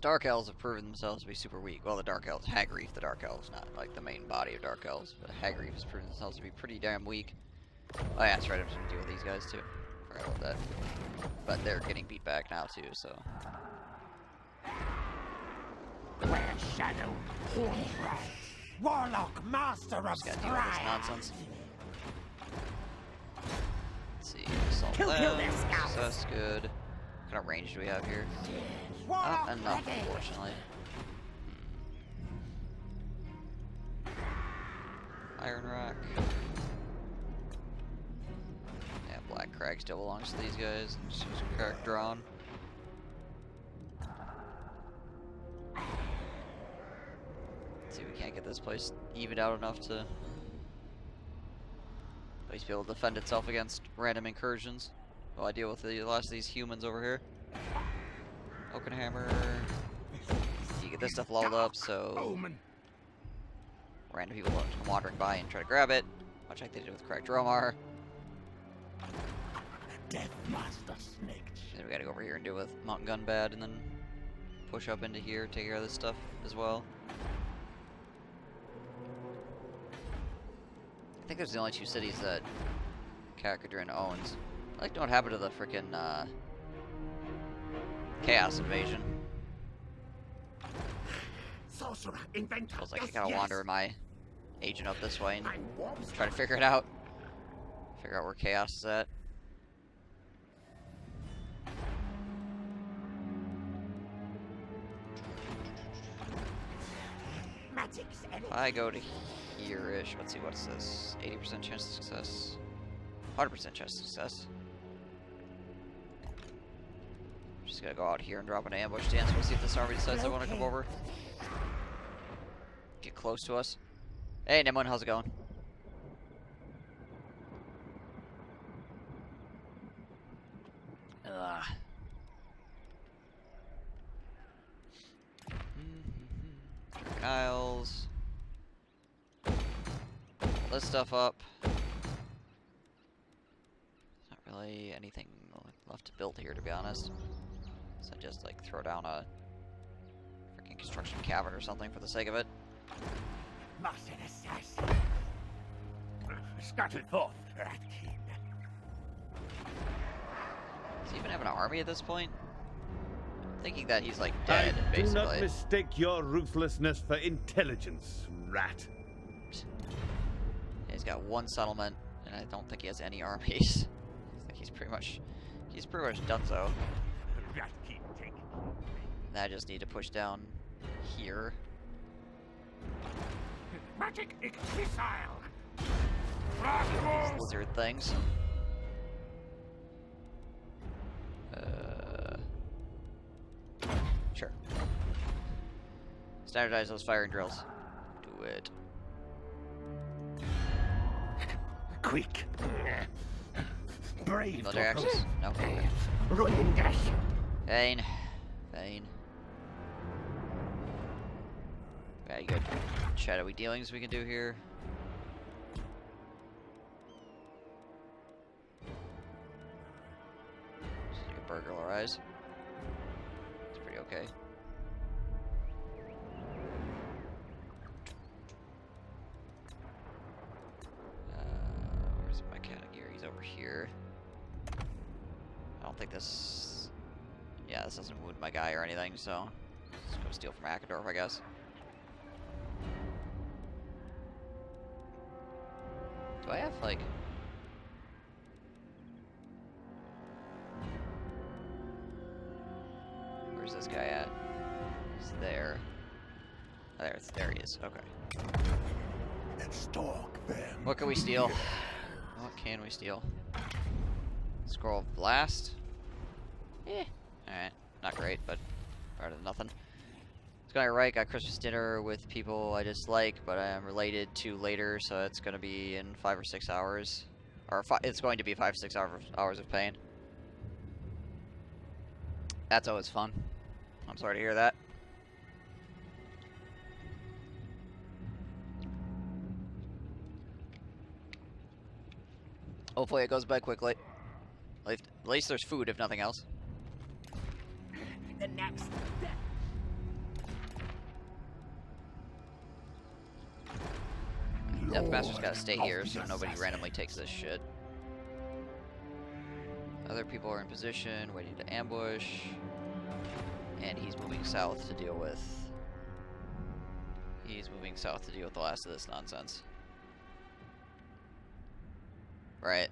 The Dark Elves have proven themselves to be super weak. Well, the Dark Elves, Hagreef, the Dark Elves, not like the main body of Dark Elves, but Hagreef has proven themselves to be pretty damn weak. Oh yeah, that's right, I'm gonna deal with these guys too. Forgot about that. But they're getting beat back now too, so. Where Shadow, Warlock, Master of Just gotta deal with this nonsense. Let's see, assault Kill them, their scouts. success, good. What kind of range do we have here? Warlock Not enough, ready. unfortunately. Iron Rock. Yeah, Black Crag still belongs to these guys. Just use Crack drawn. Let's see if we can't get this place evened out enough to at least be able to defend itself against random incursions. While I deal with the last of these humans over here. Oaken Hammer. You get this stuff leveled up, so random people don't come wandering by and try to grab it, much like they did with Cracked Dromar. Death Master Snake. Then we gotta go over here and deal with Mountain Gun Bad, and then push up into here, take care of this stuff as well. I think there's the only two cities that Kakadrin owns. I like to know what happened to the frickin' Chaos Invasion. Sorcerer, inventor. Feels like yes, I gotta yes. wander my agent up this way and I'm warm try to figure it out. Figure out where Chaos is at. Magic's enemy. If I go to here-ish, let's see, what's this? 80% chance of success. 100% chance of success. Just gotta go out here and drop an ambush stance. We'll see if this army decides they want to come over. Get close to us. Hey, Nemon, how's it going? Ugh. Isles. Pull this stuff up. There's not really anything left to build here, to be honest. So just like throw down a freaking construction cavern or something for the sake of it. Master assassin. Scattered forth, Ratkin. Does he even have an army at this point? I'm thinking that he's like dead, I do basically. not mistake your ruthlessness for intelligence, rat. He's got one settlement, and I don't think he has any armies. I think he's pretty much done so. Ratkin, take. And I just need to push down here. Magic missile. These lizard things. Sure. Standardize those firing drills. Do it. Quick. Brave. Military access? No. Ruin dash. Fine. Fine. Very good. Shadowy dealings we can do here. Just like a burglarize. It's pretty okay. Where's my category? He's over here. I don't think this... Yeah, this doesn't wound my guy or anything, so... Let's go steal from Akadorf, I guess. Do I have, like... Where's this guy at? He's there. Oh, there he is. Okay. And stalk them. What can we steal? What can we steal? Scroll of Blast? Eh. Alright. Not great, but better than nothing. It's going right. Got Christmas dinner with people I dislike, but I am related to later, so it's going to be in 5 or 6 hours. Or it's going to be 5 or 6 hours of pain. That's always fun. I'm sorry to hear that. Hopefully it goes by quickly. At least there's food, if nothing else. The next. Deathmaster's gotta stay here so nobody randomly takes this shit. Other people are in position, waiting to ambush. And he's moving south to deal with... He's moving south to deal with the last of this nonsense. Right.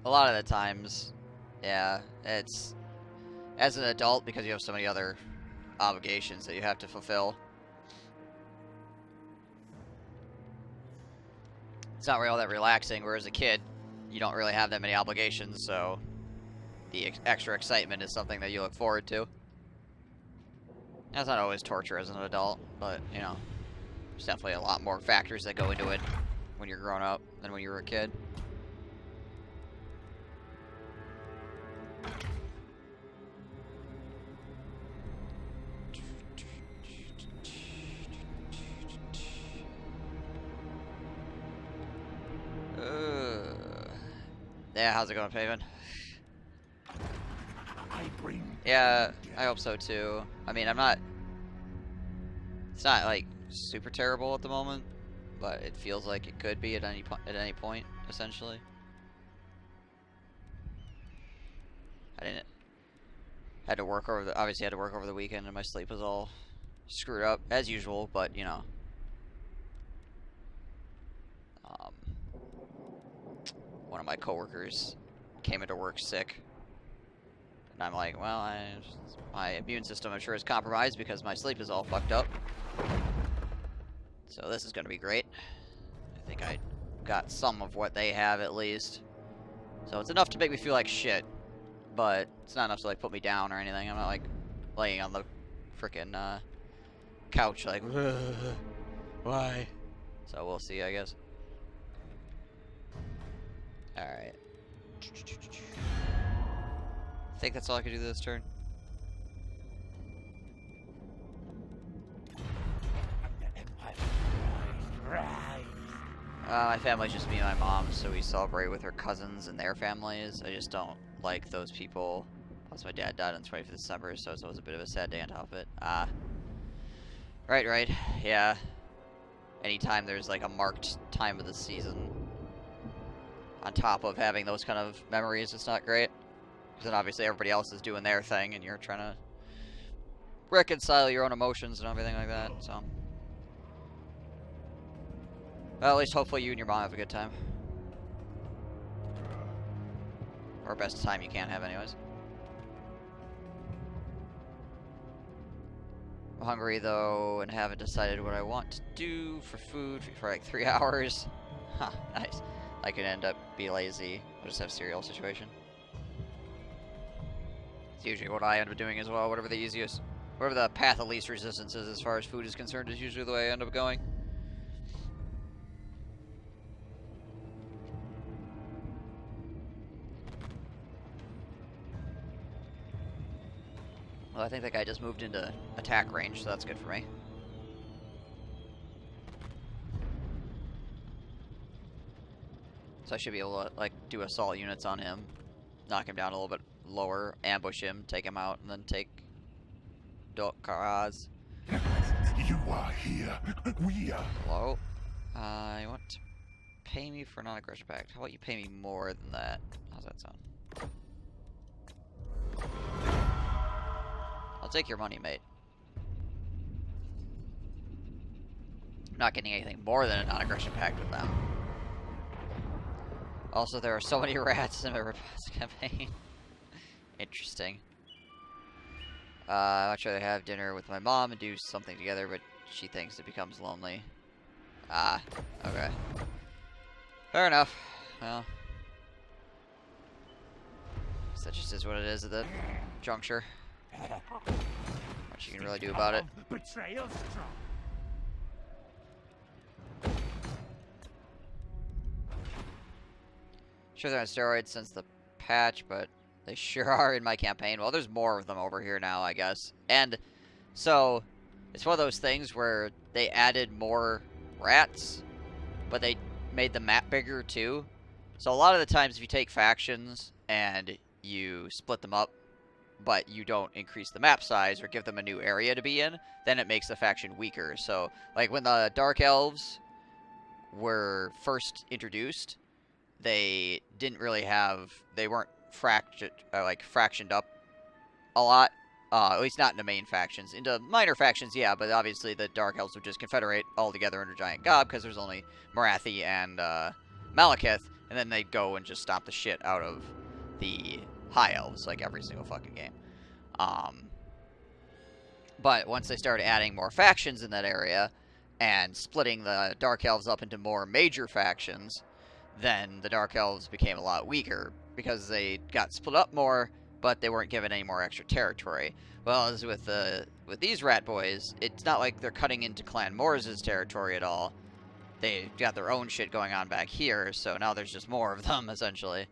A lot of the times, yeah, it's... As an adult, because you have so many other obligations that you have to fulfill, it's not really all that relaxing, whereas a kid, you don't really have that many obligations, so the extra excitement is something that you look forward to. That's not always torture as an adult, but, you know, there's definitely a lot more factors that go into it when you're grown up than when you were a kid. Yeah, how's it going, Paven? Yeah, I hope so too. I mean, I'm not... It's not, like, super terrible at the moment, but it feels like it could be at any point, essentially. Had to work over the... Obviously, had to work over the weekend, and my sleep was all screwed up, as usual, but, you know. One of my coworkers came into work sick, and I'm like, well, my immune system, I'm sure, is compromised because my sleep is all fucked up. So this is going to be great. I think I got some of what they have, at least. So it's enough to make me feel like shit, but it's not enough to, like, put me down or anything. I'm not, like, laying on the frickin' couch, like, why? So we'll see, I guess. Alright. I think that's all I can do this turn. My family's just me and my mom, so we celebrate with her cousins and their families. I just don't like those people. Plus my dad died on the 25th of December, so it's always a bit of a sad day on top of it. Right. Yeah. Anytime there's like a marked time of the season, on top of having those kind of memories, it's not great. Because then obviously everybody else is doing their thing, and you're trying to reconcile your own emotions and everything like that, so. Well, at least hopefully you and your mom have a good time. Or best time you can have, anyways. I'm hungry, though, and haven't decided what I want to do for food for like 3 hours. Huh, nice. I could end up be lazy. I'll just have cereal situation. It's usually what I end up doing as well. Whatever the path of least resistance is as far as food is concerned is usually the way I end up going. Well, I think that guy just moved into attack range, so that's good for me. So I should be able to, like, do assault units on him, knock him down a little bit lower, ambush him, take him out, and then take Dokkaraz. You are here. We are. Hello? You want to pay me for non-aggression pact? How about you pay me more than that? How's that sound? I'll take your money, mate. I'm not getting anything more than a non-aggression pact with them. Also, there are so many rats in my repast campaign. Interesting. I'd much rather have dinner with my mom and do something together, but she thinks it becomes lonely. Okay. Fair enough. Well, that just is what it is at that juncture. What you can really do about it. Betrayal strong. Sure they're on steroids since the patch, but they sure are in my campaign. Well, there's more of them over here now, I guess. And so it's one of those things where they added more rats, but they made the map bigger too. So a lot of the times if you take factions and you split them up, but you don't increase the map size or give them a new area to be in, then it makes the faction weaker. So, like, when the Dark Elves were first introduced, they didn't really have... They weren't fractioned up a lot. At least not in the main factions. Into minor factions, yeah, but obviously the Dark Elves would just confederate all together under Giant Gob, because there's only Marathi and Malekith, and then they'd go and just stomp the shit out of the High Elves, like every single fucking game. But once they started adding more factions in that area, and splitting the Dark Elves up into more major factions, then the Dark Elves became a lot weaker, because they got split up more, but they weren't given any more extra territory. Well, as with these rat boys, it's not like they're cutting into Clan Morris's territory at all. They got their own shit going on back here, so now there's just more of them, essentially.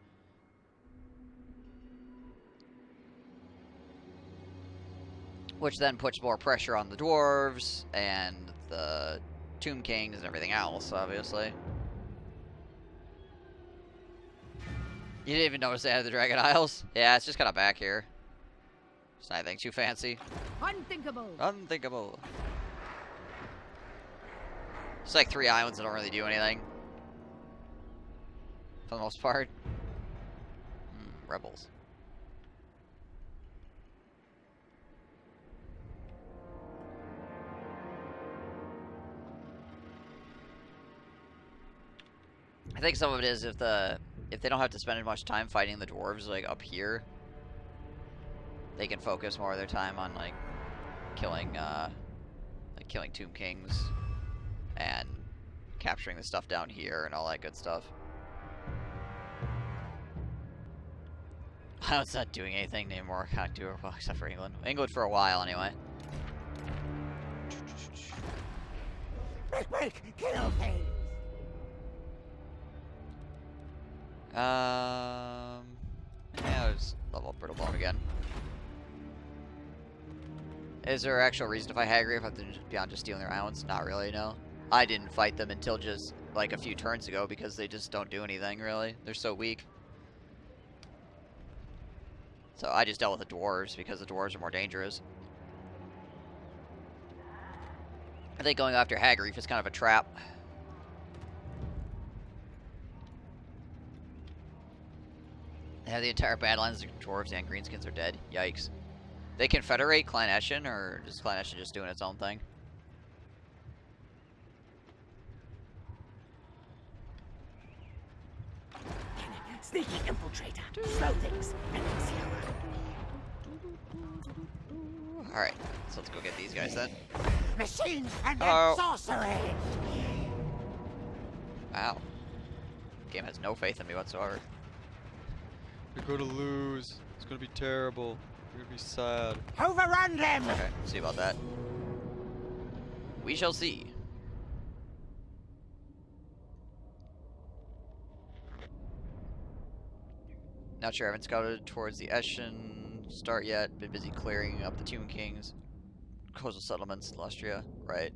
Which then puts more pressure on the dwarves, and the Tomb Kings, and everything else, obviously. You didn't even notice they had the Dragon Isles? Yeah, it's just kind of back here. It's not anything too fancy. Unthinkable. Unthinkable. It's like 3 islands that don't really do anything. For the most part. Rebels. I think some of it is if they don't have to spend as much time fighting the dwarves like up here, they can focus more of their time on like killing Tomb Kings and capturing the stuff down here and all that good stuff. It's not doing anything anymore. Can't do it well except for England. England for a while anyway. Kill things. Yeah, let's level up Brittlebone again. Is there actual reason to fight Hagrid beyond just stealing their islands? Not really, no. I didn't fight them until just like a few turns ago because they just don't do anything really. They're so weak. So I just dealt with the dwarves because the dwarves are more dangerous. I think going after Hagrid is kind of a trap. Yeah, the entire Badlands, the dwarves and greenskins are dead. Yikes. They confederate Clan Eshin, or is Clan Eshin just doing its own thing? Sneaky infiltrator. Slow things and slower. Alright, so let's go get these guys then. Machines and sorcery. Wow. Game has no faith in me whatsoever. We're going to lose. It's going to be terrible. We're going to be sad. Overrun them. Okay, see about that. We shall see. Not sure, I haven't scouted towards the Eshin start yet. Been busy clearing up the Tomb Kings. Coastal settlements in Lustria, right.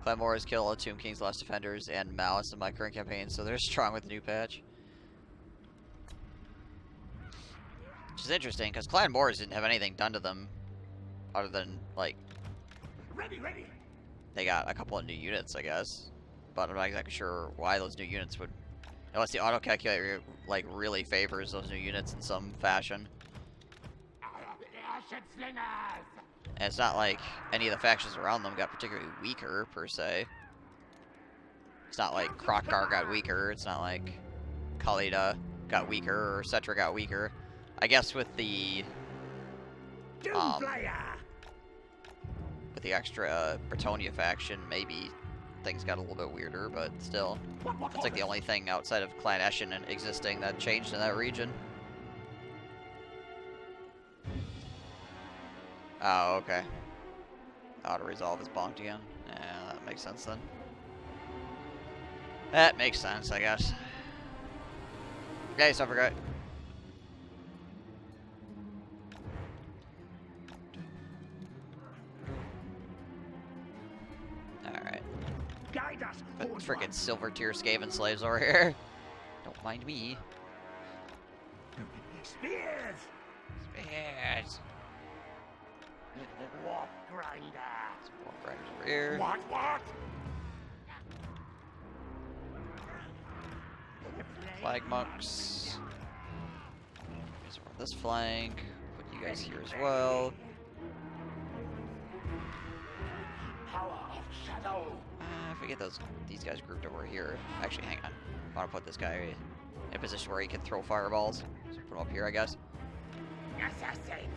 Clan Morris killed all the Tomb Kings' last defenders and Malice in my current campaign, so they're strong with the new patch. Which is interesting, because Clan Morris didn't have anything done to them other than, like, Ready. they got a couple of new units, I guess. But I'm not exactly sure why those new units would... Unless the auto-calculator, like, really favors those new units in some fashion. And it's not like any of the factions around them got particularly weaker, per se. It's not like Krokkar got weaker. It's not like Khalida got weaker or Cetra got weaker. I guess with the extra Bretonia faction, maybe things got a little bit weirder, but still. That's like the only thing outside of Clan Eshin existing that changed in that region. Oh, okay. Auto-resolve is bonked again. Yeah, that makes sense then. That makes sense, I guess. Okay, so I forgot. Alright. Frickin' silver tier Skaven slaves over here. Don't mind me. Spears! Spears. Warp grinder! Warp grinders over here. What? Flag monks. Guys are on this flank. Put you guys here as well. Power of shadow! If we get these guys grouped over here. Actually, hang on. I want to put this guy in a position where he can throw fireballs. So put him up here, I guess. Assassin!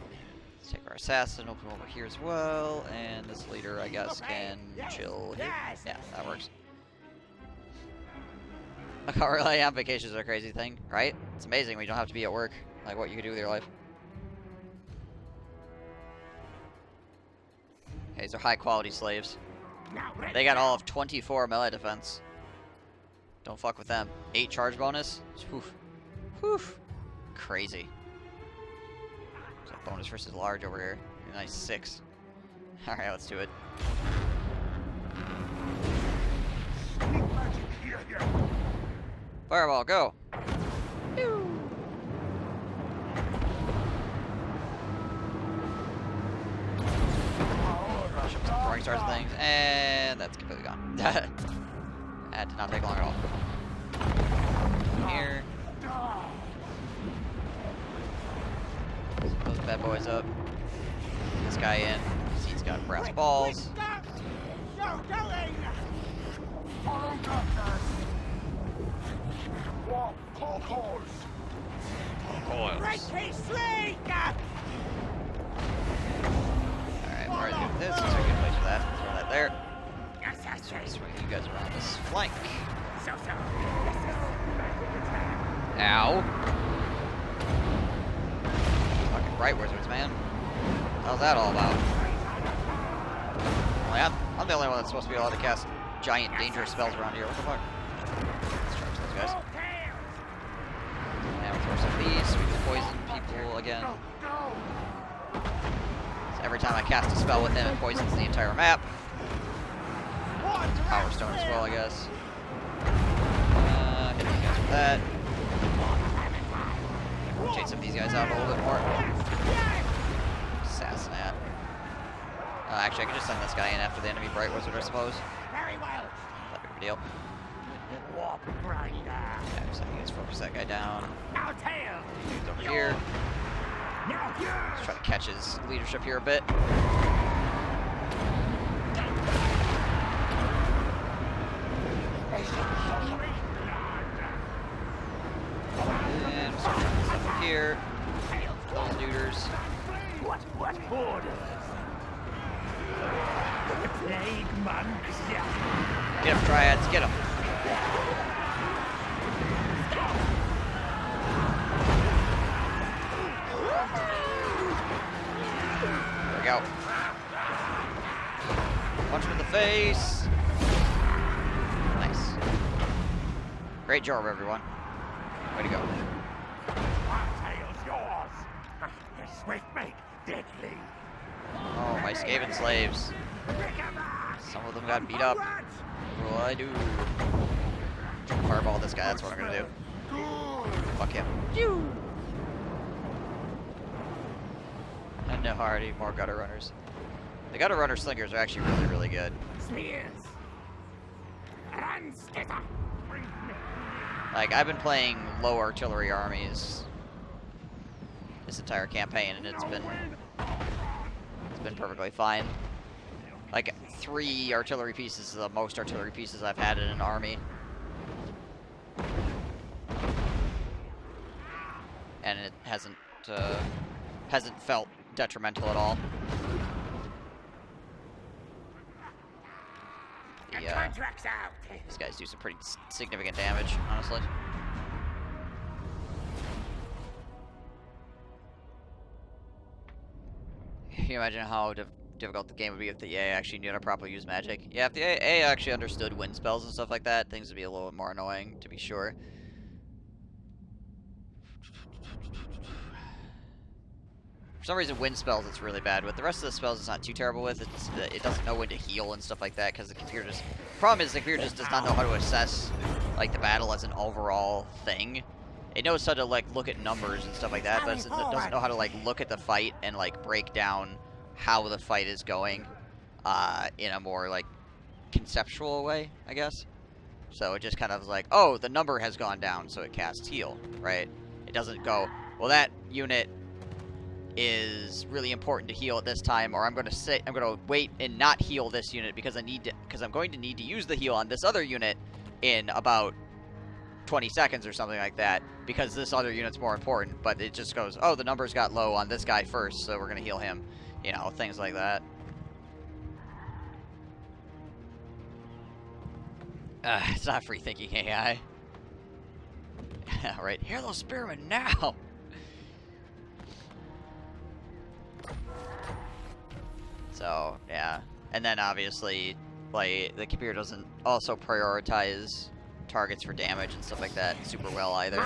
Let's take our assassin, open him over here as well, and this leader, I guess, can chill here. Yeah, that works. Look how early on vacations are a crazy thing, right? It's amazing when you don't have to be at work, like what you can do with your life. Okay, these are high quality slaves. They got all of 24 melee defense. Don't fuck with them. 8 charge bonus. Woof. Woof. Crazy. So bonus versus large over here. A nice 6. Alright, let's do it. Fireball, go! Rush up some throwing stars and things, and that's completely gone. That did not take long at all. Here. Set those bad boys up. This guy in. He's got brass balls. No going! Follow doctors! Warp coils! Coils. Break sleek! Alright, we're ready to do this. This is a good place for that. Throw that there. Assassin! Swing you guys around this flank. So. Ow. Fucking bright wizards, man. How's that all about? Well, I'm the only one that's supposed to be allowed to cast giant dangerous spells around here. What the fuck? Let's charge those guys. And we'll throw some of these. We can poison people again. So every time I cast a spell with him, it poisons the entire map. Power Stone as well, I guess. Hit these guys with that. Rotate some of these guys out a little bit more. Assassinate. Actually, I can just send this guy in after the enemy Bright Wizard, I suppose. Very well. Not big of a deal. Warp grinder! Yeah, just have you guys focus that guy down. Now tail! He's over here. Now Let's try to catch his leadership here a bit. And start trying this over here. Those looters. What orders? The plague monks! Get him, Triads, get him. There we go. Punch him in the face. Nice. Great job, everyone. Way to go. Tail's yours! Swift make deadly! Oh, my Skaven slaves. Some of them got beat up. What will I do? Fireball this guy, that's what I'm gonna do. Fuck him. And no, already more gutter runners. The gutter runner slingers are actually really, really good. Spears! Ranskitter! Like, I've been playing low artillery armies this entire campaign, and it's been perfectly fine. Like, 3 artillery pieces is the most artillery pieces I've had in an army. And it hasn't felt detrimental at all. Contract's out! These guys do some pretty significant damage, honestly. Can you imagine how difficult the game would be if the AA actually knew how to properly use magic? Yeah, if the AA actually understood wind spells and stuff like that, things would be a little bit more annoying, to be sure. For some reason, wind spells it's really bad with. The rest of the spells it's not too terrible with. It doesn't know when to heal and stuff like that because the computer just... The problem is the computer just does not know how to assess like the battle as an overall thing. It knows how to like look at numbers and stuff like that, but it doesn't know how to like look at the fight and like break down how the fight is going in a more like conceptual way, I guess. So it just kind of like, oh, the number has gone down, so it casts heal, right? It doesn't go, well, that unit is really important to heal at this time, or I'm going to wait and not heal this unit because I'm going to need to use the heal on this other unit in about 20 seconds or something like that because this other unit's more important. But it just goes, oh, the numbers got low on this guy first, so we're going to heal him. You know, things like that. It's not free thinking AI. Alright, hear those spearmen now! So, yeah. And then obviously, like, the computer doesn't also prioritize targets for damage and stuff like that super well either.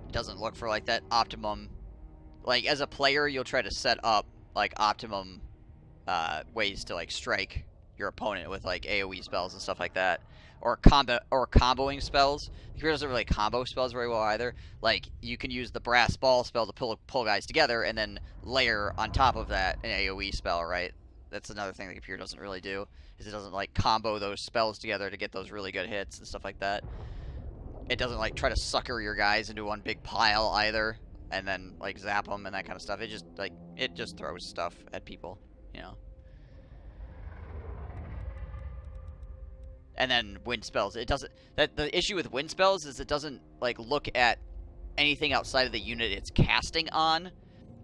It doesn't look for, like, that optimum... Like, as a player, you'll try to set up, like, optimum ways to, like, strike your opponent with like AoE spells and stuff like that, or comboing spells. The computer doesn't really combo spells very well either. Like you can use the brass ball spell to pull guys together, and then layer on top of that an AoE spell. Right? That's another thing the computer doesn't really do. Is it doesn't like combo those spells together to get those really good hits and stuff like that. It doesn't like try to sucker your guys into one big pile either, and then like zap them and that kind of stuff. It just throws stuff at people, you know. And then wind spells. It doesn't. The issue with wind spells is it doesn't like look at anything outside of the unit it's casting on.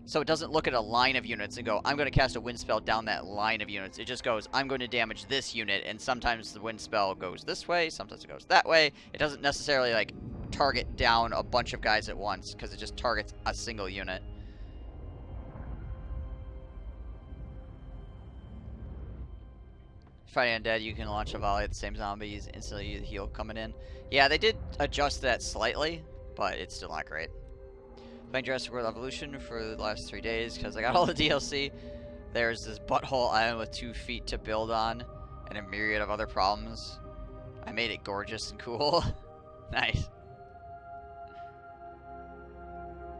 So it doesn't look at a line of units and go, I'm going to cast a wind spell down that line of units. It just goes, I'm going to damage this unit, and sometimes the wind spell goes this way, sometimes it goes that way. It doesn't necessarily like target down a bunch of guys at once because it just targets a single unit. Fighting undead, you can launch a volley at the same zombies, instantly the heal coming in. Yeah, they did adjust that slightly, but it's still not great. Playing Jurassic World Evolution for the last 3 days because I got all the DLC. There's this butthole island with 2 feet to build on and a myriad of other problems. I made it gorgeous and cool. Nice.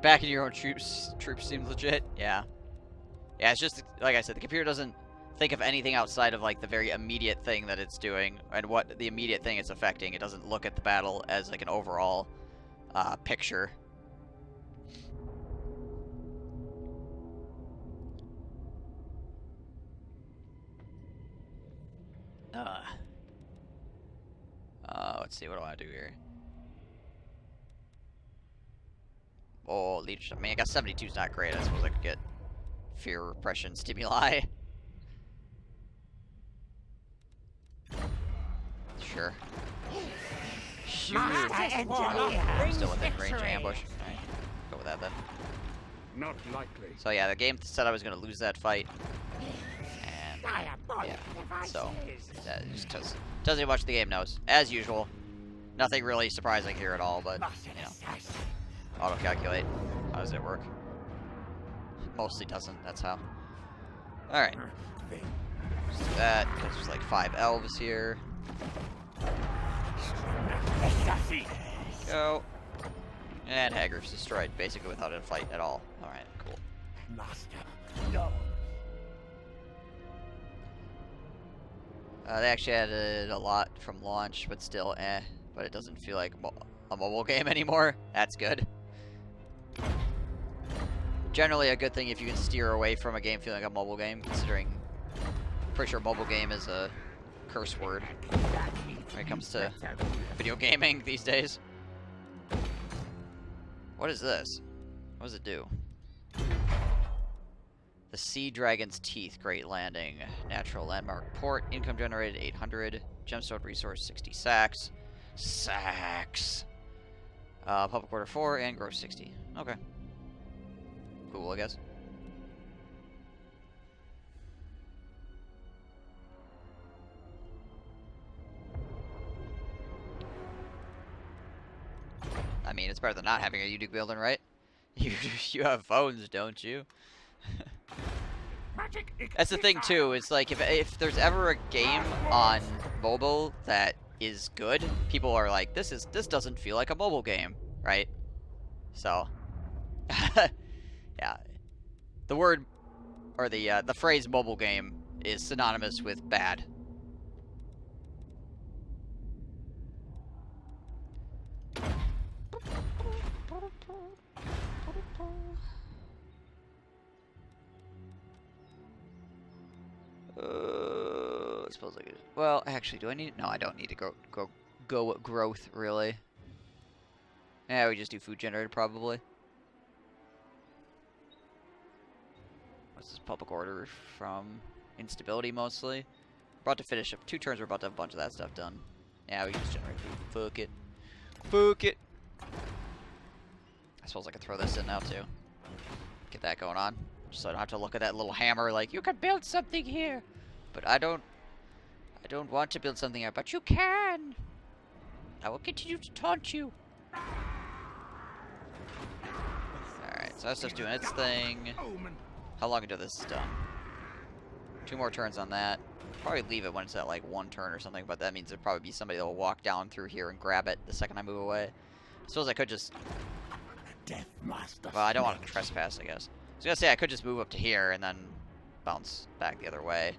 Backing your own troops seems legit. Yeah. Yeah, it's just, like I said, the computer doesn't think of anything outside of like the very immediate thing that it's doing and what the immediate thing it's affecting. It doesn't look at the battle as like an overall picture. Let's see, what do I want to do here? Oh, leadership. I mean, I got 72's not great. I suppose I could get fear, repression, stimuli. Sure. Shoot. Still within range of ambush. Alright, go with that then. Not likely. So yeah, the game said I was going to lose that fight. And yeah, so that just tells you how much the game knows. As usual. Nothing really surprising here at all, but, you know. Auto-calculate. How does it work? Mostly doesn't, that's how. Alright. Let's do that, because there's like 5 elves here. Go. And Haggard's destroyed, basically without a fight at all. Alright, cool. They actually added a lot from launch, but still, But it doesn't feel like a mobile game anymore. That's good. Generally a good thing if you can steer away from a game feeling like a mobile game, considering I'm pretty sure mobile game is a curse word when it comes to video gaming these days. What is this? What does it do? The Sea Dragon's Teeth, Great Landing, Natural Landmark Port, income generated 800, Gemstone Resource 60 sacks. Sacks! Public order 4 and gross 60. Okay. Cool, I guess. I mean, it's better than not having a unique building, right? You have phones, don't you? That's the thing too. It's like if there's ever a game on mobile that is good, people are like, this doesn't feel like a mobile game, right? So, yeah, the word or the phrase mobile game is synonymous with bad. I suppose I could. Well, actually, do I need? No, I don't need to go growth really. Yeah, we just do food generated probably. What's this public order from? Instability mostly. We're about to finish up 2 turns. We're about to have a bunch of that stuff done. Yeah, we can just generate food. Fuck it. Fuck it. I suppose I could throw this in now too. Get that going on. Just so I don't have to look at that little hammer like, you can build something here. But I don't want to build something here, but you can. I will continue to taunt you. Alright, so that stuff's doing its thing. How long until this is done? 2 more turns on that. Probably leave it when it's at like 1 turn or something, but that means there'll probably be somebody that'll walk down through here and grab it the second I move away. I suppose I could just... Well, I don't want to trespass, I guess. I was gonna say I could just move up to here and then bounce back the other way.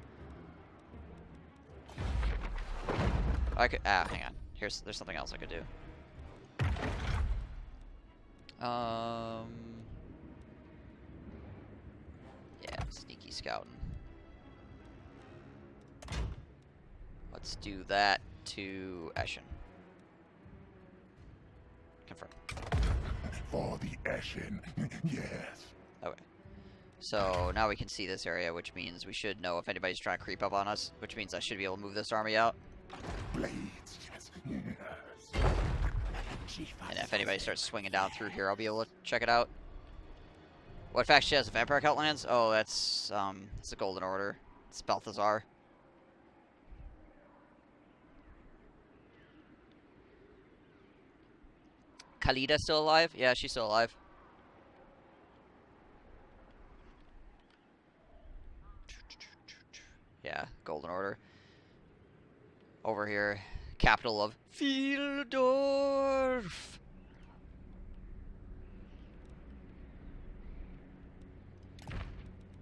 I could... hang on. There's something else I could do. Yeah, sneaky scouting. Let's do that to Eshin. Confirm. For the Eshin, yes. Okay. So now we can see this area, which means we should know if anybody's trying to creep up on us, which means I should be able to move this army out. Blades, yes, yes. And if anybody starts swinging down through here, I'll be able to check it out. What faction has the Vampire Cult lands? Oh, it's the Golden Order. It's Balthazar. Khalida still alive? Yeah, she's still alive. Yeah, Golden Order. Over here, capital of Fieldorf.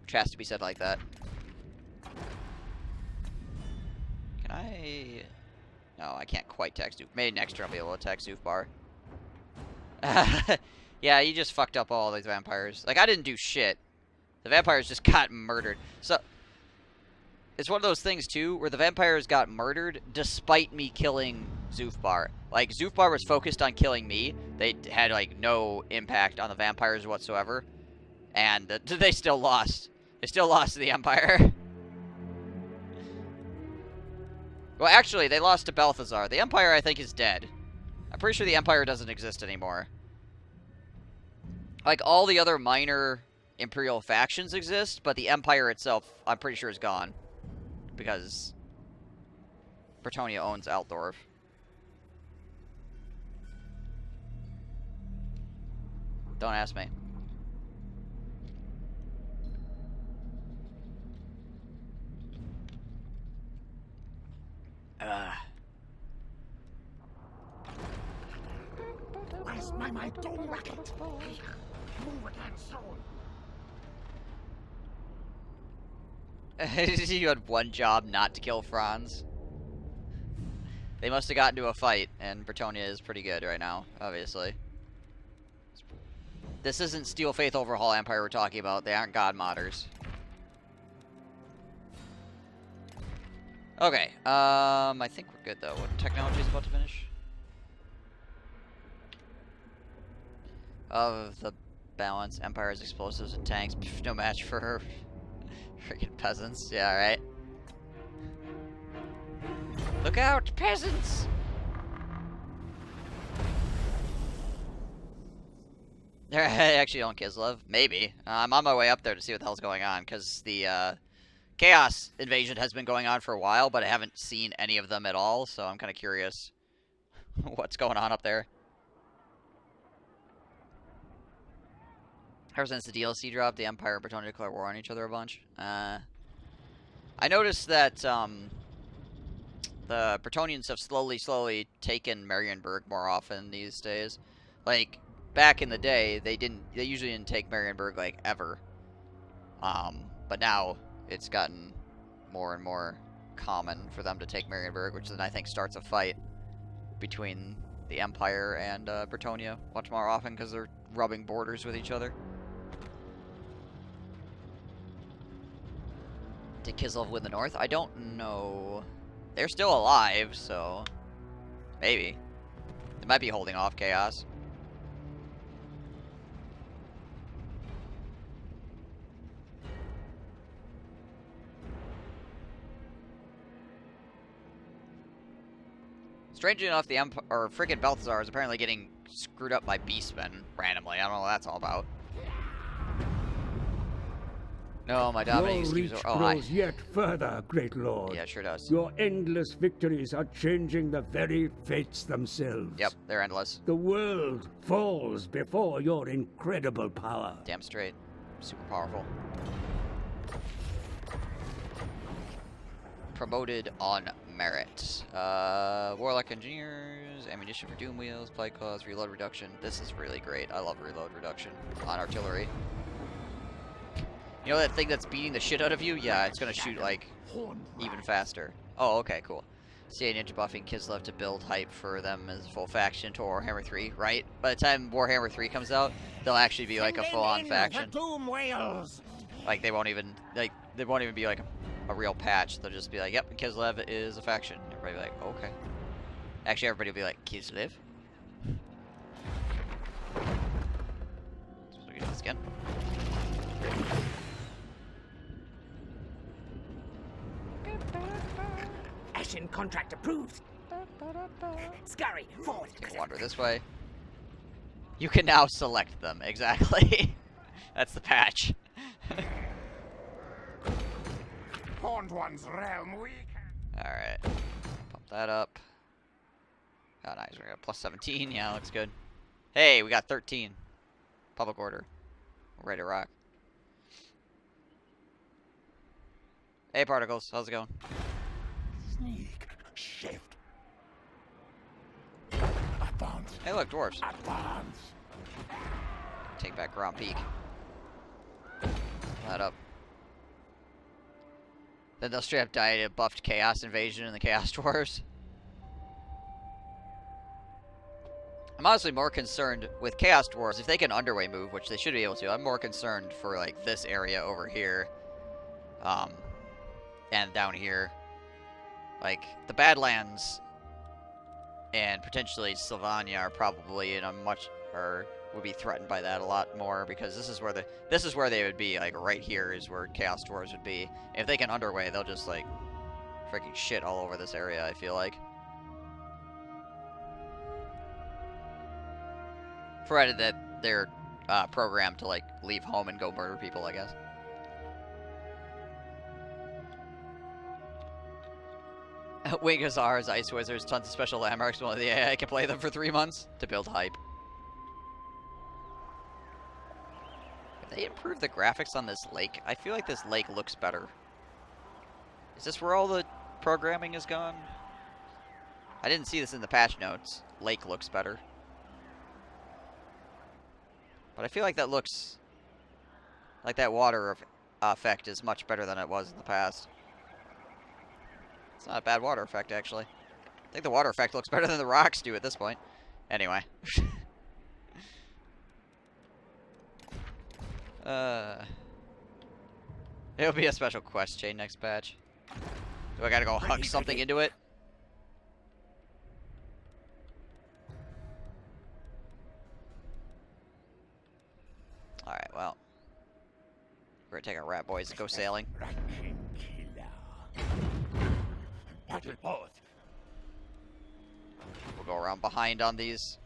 Which has to be said like that. Can I... No, I can't quite text Zoof. Maybe next turn I'll be able to text Zoof Bar. Yeah, you just fucked up all these vampires. Like, I didn't do shit. The vampires just got murdered. So, it's one of those things, too, where the vampires got murdered despite me killing Zoofbar. Like, Zoofbar was focused on killing me. They had, like, no impact on the vampires whatsoever. And they still lost. They still lost to the Empire. Well, actually, they lost to Balthazar. The Empire, I think, is dead. I'm pretty sure the Empire doesn't exist anymore. Like, all the other minor Imperial factions exist, but the Empire itself, I'm pretty sure, is gone. Because Bretonia owns Altdorf. Don't ask me. Where's my dome rocket? Move again soon. You had one job, not to kill Franz. They must have gotten into a fight, and Bretonia is pretty good right now, obviously. This isn't Steel Faith Overhaul Empire we're talking about. They aren't God Modders. Okay, I think we're good, though. What technology is about to finish? Of the balance, Empire's explosives and tanks. No match for her. Freaking peasants. Yeah, alright. Look out, peasants! I actually own Kislev. Maybe. I'm on my way up there to see what the hell's going on, because the Chaos invasion has been going on for a while, but I haven't seen any of them at all, so I'm kind of curious what's going on up there. Ever since the DLC dropped, the Empire and Bretonia declare war on each other a bunch. I noticed that the Bretonians have slowly taken Marienburg more often these days. Like, back in the day, they usually didn't take Marienburg, like, ever. But now, it's gotten more and more common for them to take Marienburg, which then I think starts a fight between the Empire and Bretonia much more often because they're rubbing borders with each other. Did Kislev win the North? I don't know. They're still alive, so maybe. They might be holding off Chaos. Strangely enough, the frickin' Balthazar is apparently getting screwed up by beastmen randomly. I don't know what that's all about. No, my dominating Your schemes reach are... Oh, hi. grows yet further, great lord. Yeah, it sure does. Your endless victories are changing the very fates themselves. Yep, they're endless. The world falls before your incredible power. Damn straight. Super powerful. Promoted on merit. Warlock Engineers, ammunition for Doom Wheels, Plague Claws, reload reduction. This is really great. I love reload reduction on artillery. You know that thing that's beating the shit out of you? Yeah, it's gonna shoot, like, even faster. Oh, okay, cool. CA Ninja buffing Kislev to build hype for them as full faction to Warhammer 3, right? By the time Warhammer 3 comes out, they'll actually be like a full-on faction. Like, they won't even be like a real patch. They'll just be like, yep, Kislev is a faction. Everybody will be like, okay. Actually, everybody will be like, Kislev? So we can do this again. Eshin contract approved. Scurry, forward. Take a wander this way. You can now select them, exactly. That's the patch. Horned One's realm weak. Alright. Pump that up. Oh, nice. We got plus 17. Yeah, looks good. Hey, we got 13. Public order. We're ready to rock. Hey, Particles. How's it going? Sneak. Shift. Advance. Hey, look, dwarves. Advance. Take back Grand Peak. That up. Then they'll straight up die to buffed Chaos Invasion and the Chaos Dwarves. I'm honestly more concerned with Chaos Dwarves. If they can underway move, which they should be able to, I'm more concerned for, like, this area over here. And down here. Like, the Badlands and potentially Sylvania are probably in a much... or would be threatened by that a lot more, because this is where they would be. Like, right here is where Chaos Dwarves would be. If they can underway, they'll just, like, freaking shit all over this area, I feel like. Provided that they're programmed to, like, leave home and go murder people, I guess. Wing Hussars, Ice Wizards, tons of special landmarks. Well, the AI can play them for 3 months to build hype. If they improve the graphics on this lake, I feel like this lake looks better. Is this where all the programming is gone? I didn't see this in the patch notes. Lake looks better. But I feel like that looks... like that water effect is much better than it was in the past. It's not a bad water effect, actually. I think the water effect looks better than the rocks do at this point. Anyway. It'll be a special quest chain next patch. Do I gotta go huck something into it? Alright, well. We're gonna take our rat boys and go sailing. We'll go around behind on these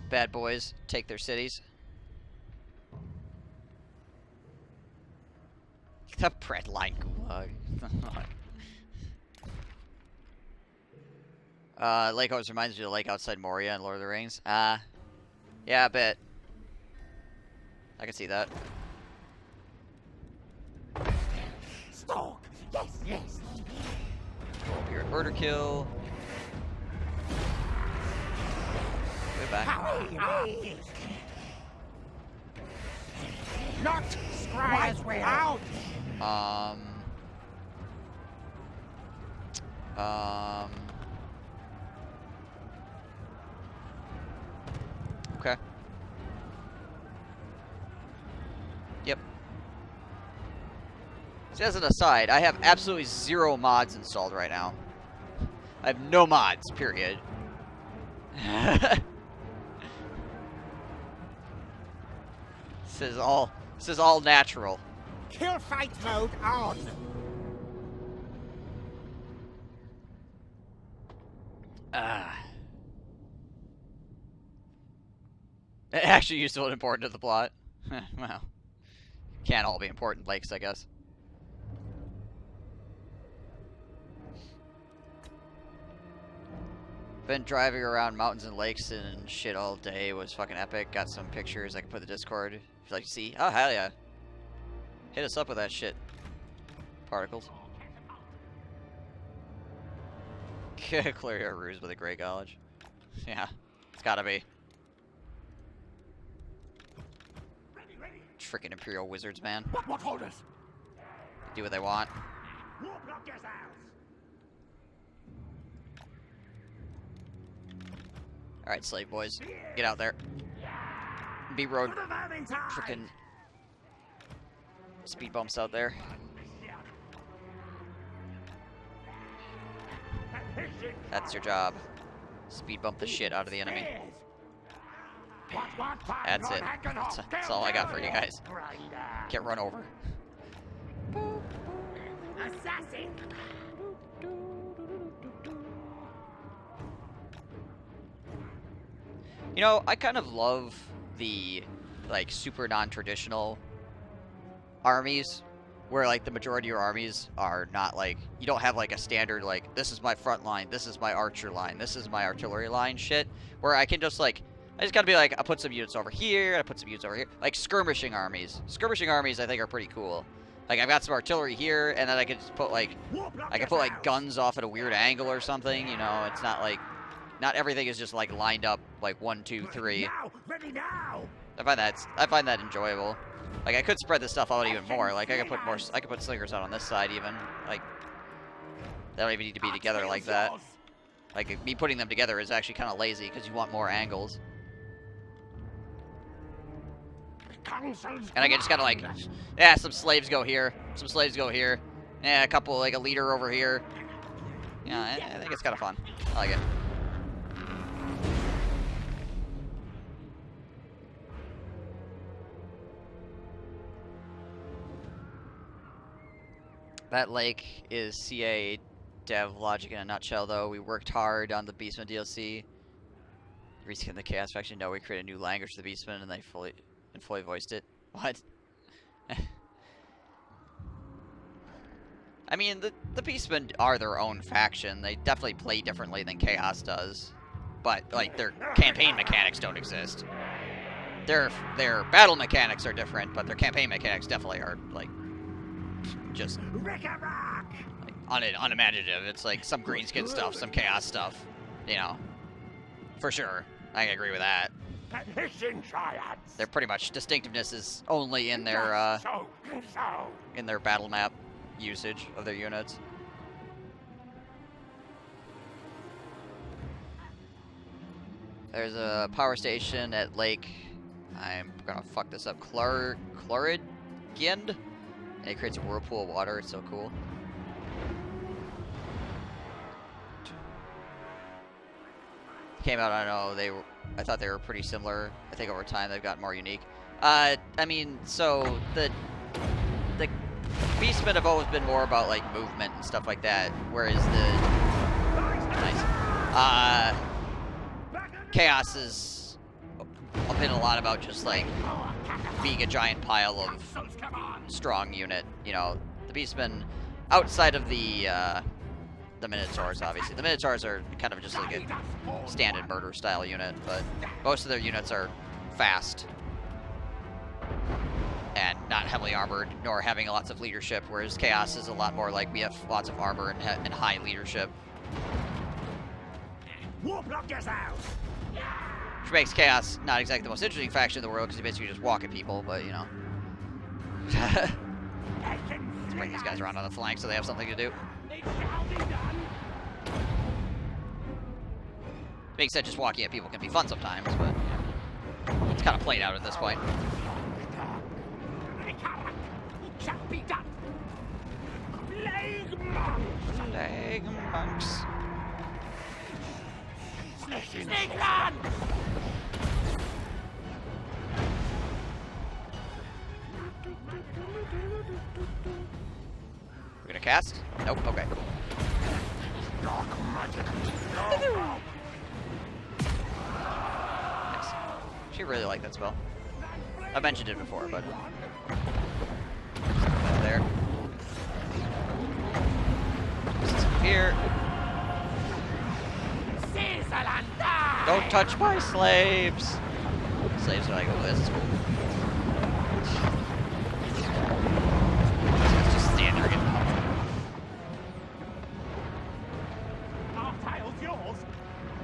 bad boys, take their cities. The bread line gulag. Lake always reminds me of the lake outside Moria in Lord of the Rings. Yeah, I bet. I can see that. Stalk. Yes, yes. Go up here. murder kill. Way back. Not Scryer's way out. Okay. Yep. So as an aside, I have absolutely 0 mods installed right now. I have no mods, period. This is all natural. Kill fight mode on. Actually useful and important to the plot. Well, can't all be important lakes, I guess. Been driving around mountains and lakes and shit all day. It was fucking epic. Got some pictures I can put in the Discord if you'd like to see. Oh, hell yeah. Hit us up with that shit. Particles. Clear your ruse with a Grey College. Yeah, it's gotta be. Freaking Imperial wizards, man. What orders? They do what they want. Alright, slave boys. Get out there. B-road. Freaking speed bumps out there. That's your job. Speed bump the shit out of the enemy. That's it. That's all I got for you guys. Get run over. Assassin. You know, I kind of love the, like, super non-traditional armies, where, like, the majority of your armies are not, like, you don't have, like, a standard, like, this is my front line, this is my archer line, this is my artillery line shit, where I can just, like, I just gotta be like, I put some units over here, I put some units over here, like, skirmishing armies. Skirmishing armies, I think, are pretty cool. Like, I've got some artillery here, and then I can just put, like, I can put, like, guns off at a weird angle or something, you know, it's not, like, not everything is just, like, lined up, like, 1, 2, 3. Ready now. I find that enjoyable. Like, I could spread this stuff out even more. Like, I could put slingers out on this side even. Like, they don't even need to be together like that. Like, me putting them together is actually kind of lazy because you want more angles. And I just gotta, like, yeah, some slaves go here, some slaves go here. Yeah, a couple, like, a leader over here. Yeah, I think it's kind of fun. I like it. That lake is CA dev logic in a nutshell, though. We worked hard on the Beastman DLC. Reskin the Chaos Faction. No, we created a new language for the Beastmen, and they fully voiced it. What? I mean, the Beastmen are their own faction. They definitely play differently than Chaos does, but like their campaign mechanics don't exist. Their battle mechanics are different, but their campaign mechanics definitely are like just like, unimaginative. It's like some greenskin stuff, some chaos stuff, you know, for sure. I can agree with that. Their pretty much distinctiveness is only in their battle map usage of their units. There's a power station at Lake, I'm gonna fuck this up, Chlorigind? And it creates a whirlpool of water. It's so cool. Came out, I don't know, I thought they were pretty similar. I think over time they've gotten more unique. I mean, so the Beastmen have always been more about like movement and stuff like that, whereas Chaos is been a lot about just like being a giant pile of strong unit. You know, the Beastmen, outside of the Minotaurs, obviously. The Minotaurs are kind of just like a standard murder style unit, but most of their units are fast and not heavily armored, nor having lots of leadership, whereas Chaos is a lot more like we have lots of armor and high leadership. Warplock yourself! Which makes Chaos not exactly the most interesting faction in the world, because you basically just walk at people, but, you know. Let's bring these guys around on the flank so they have something to do. It shall be done! Being said, just walking at people can be fun sometimes, but it's kind of played out at this point. It shall be done! Plague monks! Plague monks. Snake run! We're gonna cast? Nope, okay. Nice. She really liked that spell. I mentioned it before, but there. Here. Don't touch my slaves! Slaves are like, oh, this is cool. Let's just stand there again. Our tile's yours!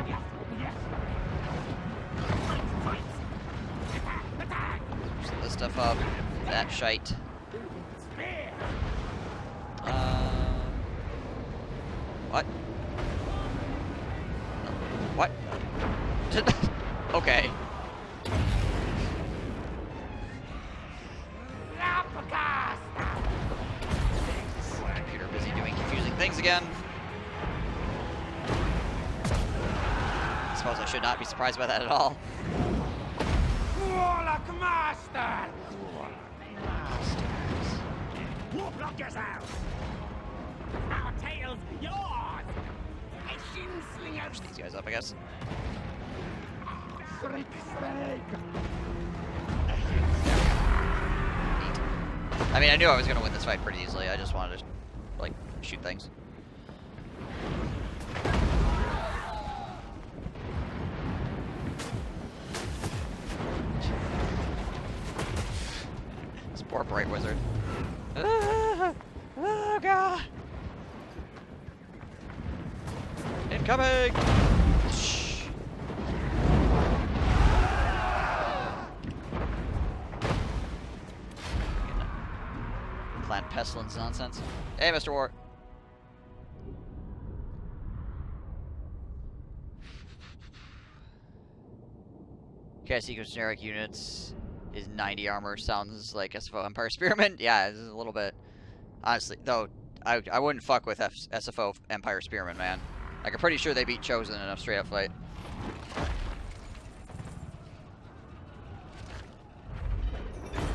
Yes, yes! Fight! Attack! Set this stuff up. That shite. Spear! What? What? Okay. Computer busy doing confusing things again. I suppose I should not be surprised by that at all. Warlock Master! Warlock yourself! Our tail's yours! Eshin slingers! Push these guys up, I guess. Shriek snake! I mean, I knew I was going to win this fight pretty easily. I just wanted to, like, shoot things. This poor bright wizard. Oh, God. Incoming! Plant pestilence nonsense. Hey, Mr. War. Cast equals generic units is 90 armor. Sounds like SFO Empire Spearman. Yeah, this is a little bit. Honestly, though, I wouldn't fuck with SFO Empire Spearman, man. Like, I'm pretty sure they beat Chosen in a straight up fight.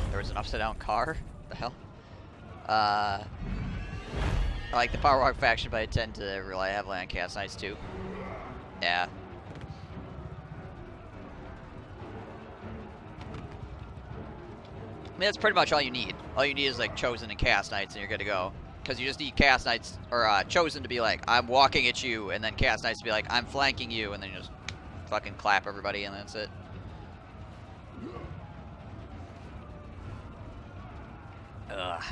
There was an upside down car? What the hell? I like the Power Walk faction, but I tend to rely heavily on Chaos Knights too. Yeah. I mean, that's pretty much all you need. All you need is like Chosen and Chaos Knights, and you're good to go. Because you just need Chaos Knights, or Chosen to be like, I'm walking at you, and then Chaos Knights to be like, I'm flanking you, and then you just fucking clap everybody, and that's it. Ugh.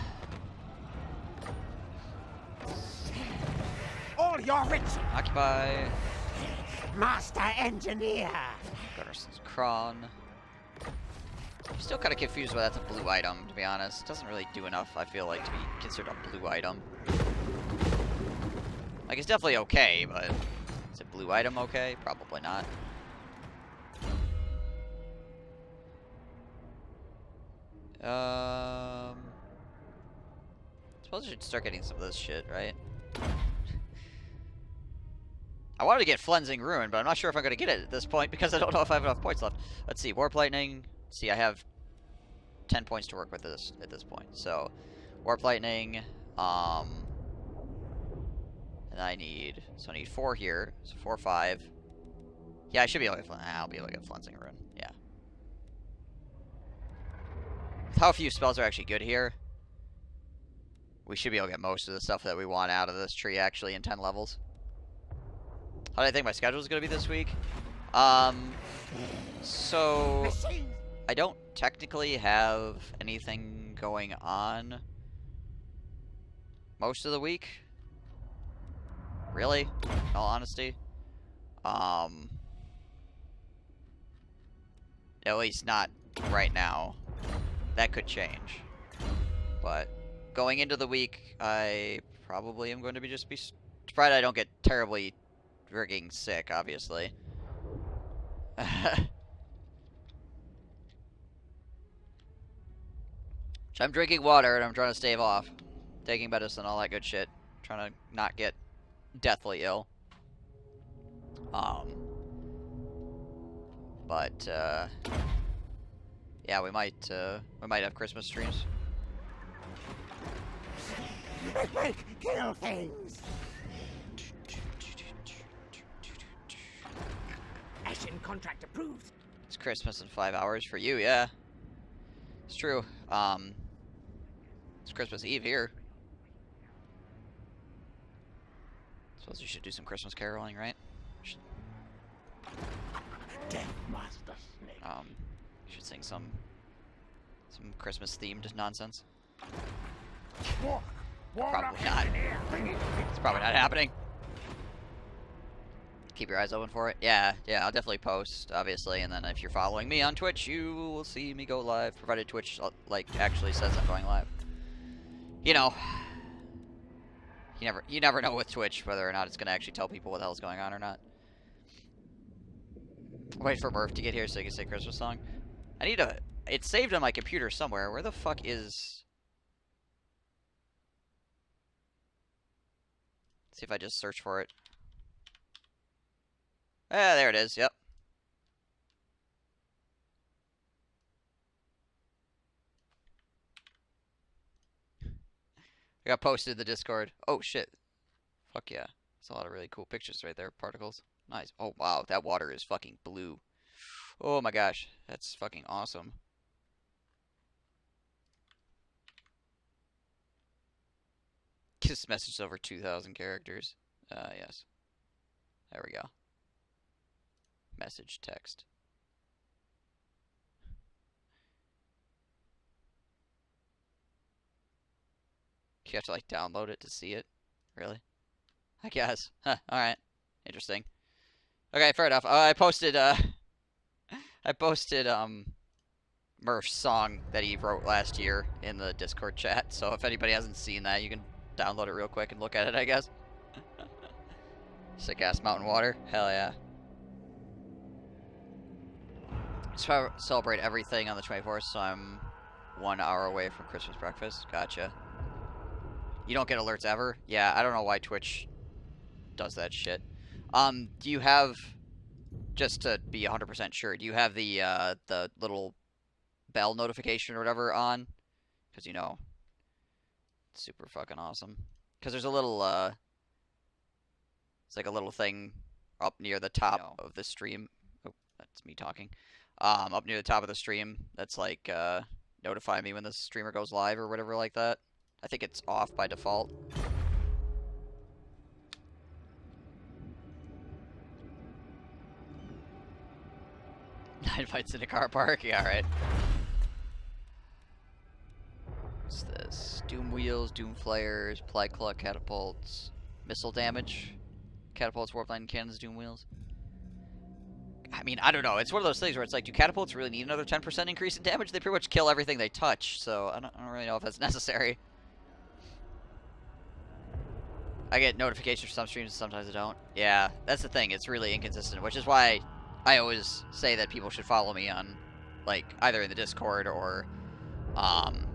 All your rich Occupy. Master Engineer! Gunnarson's Kron. I'm still kind of confused why that's a blue item, to be honest. It doesn't really do enough, I feel like, to be considered a blue item. Like, it's definitely okay, but is it blue item okay? Probably not. Suppose I should start getting some of this shit, right? I wanted to get Flensing Ruin, but I'm not sure if I'm going to get it at this point because I don't know if I have enough points left. Let's see, Warp Lightning. See, I have 10 points to work with this at this point. So, Warp Lightning, and I need 4 here. So 4, 5. Yeah, I should be able to. I'll be able to get Flensing Ruin. Yeah. With how few spells are actually good here, we should be able to get most of the stuff that we want out of this tree actually in 10 levels. How do I think my schedule is going to be this week? So I don't technically have anything going on most of the week. really, in all honesty. At least not right now. That could change. But going into the week, I probably am going to be provided I don't get terribly frigging sick, obviously. So I'm drinking water and I'm trying to stave off. Taking medicine, all that good shit. Trying to not get deathly ill. But yeah, we might have Christmas streams. Kill things. Eshin contract approved. It's Christmas in 5 hours for you, yeah. It's true. It's Christmas Eve here. Suppose you should do some Christmas caroling, right? Death Master Snake. You should sing some Christmas themed nonsense. Probably not. It's probably not happening. Keep your eyes open for it. Yeah, I'll definitely post, obviously, and then if you're following me on Twitch, you will see me go live, provided Twitch, like, actually says I'm going live. You know, you never know with Twitch whether or not it's gonna actually tell people what the hell's going on or not. Wait for Murph to get here so he can say Christmas song. I need a... It's saved on my computer somewhere. Where the fuck is... Let's see if I just search for it. Ah, there it is. Yep. I got posted in the Discord. Oh, shit. Fuck yeah. There's a lot of really cool pictures right there. Particles. Nice. Oh, wow. That water is fucking blue. Oh, my gosh. That's fucking awesome. This message is over 2,000 characters. Yes. There we go. Message text. You have to, like, download it to see it? Really? I guess. Huh, alright. Interesting. Okay, fair enough. I posted Murph's song that he wrote last year in the Discord chat, so if anybody hasn't seen that, you can download it real quick and look at it, I guess. Sick-ass mountain water. Hell yeah. Celebrate everything on the 24th, so I'm 1 hour away from Christmas breakfast. Gotcha. You don't get alerts ever? Yeah, I don't know why Twitch does that shit. Do you have, just to be 100% sure, do you have the little bell notification or whatever on? Because, you know, it's super fucking awesome. Because there's a little, it's like a little thing up near the top of the stream. Oh, that's me talking. Up near the top of the stream that's like, notify me when the streamer goes live or whatever like that. I think it's off by default. Nine fights in a car park? Yeah, alright. What's this? Doom wheels, doom flares, plague cluck catapults, missile damage, catapults, warp line cannons, doom wheels. I mean, I don't know. It's one of those things where it's like, do catapults really need another 10% increase in damage? They pretty much kill everything they touch, so I don't really know if that's necessary. I get notifications for some streams and sometimes I don't. Yeah, that's the thing. It's really inconsistent, which is why I always say that people should follow me on, like, either in the Discord or, on,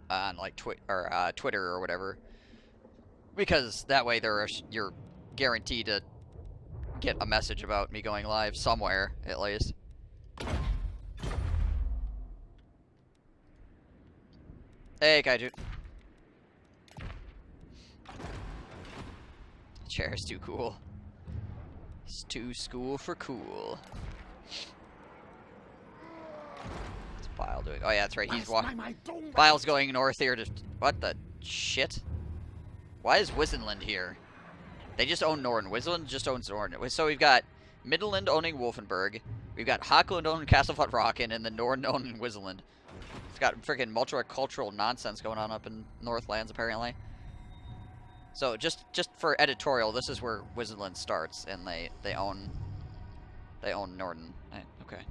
like, Twitter or whatever. Because that way you're guaranteed to get a message about me going live somewhere, at least. Hey, Kaiju. Chair is too cool. It's too school for cool. What's Bile doing? Oh yeah, that's right. He's walking. Bile's going north here to... What the shit? Why is Wizenland here? They just own Norden. Wizenland just owns Norden. So we've got Midland owning Wolfenburg. We've got Hockland owning Castlefut Rockin, and then Norden owning Wizenland. It's got freaking multicultural nonsense going on up in Northlands, apparently. So just for editorial, this is where Wizardland starts, and they own Norden. Okay.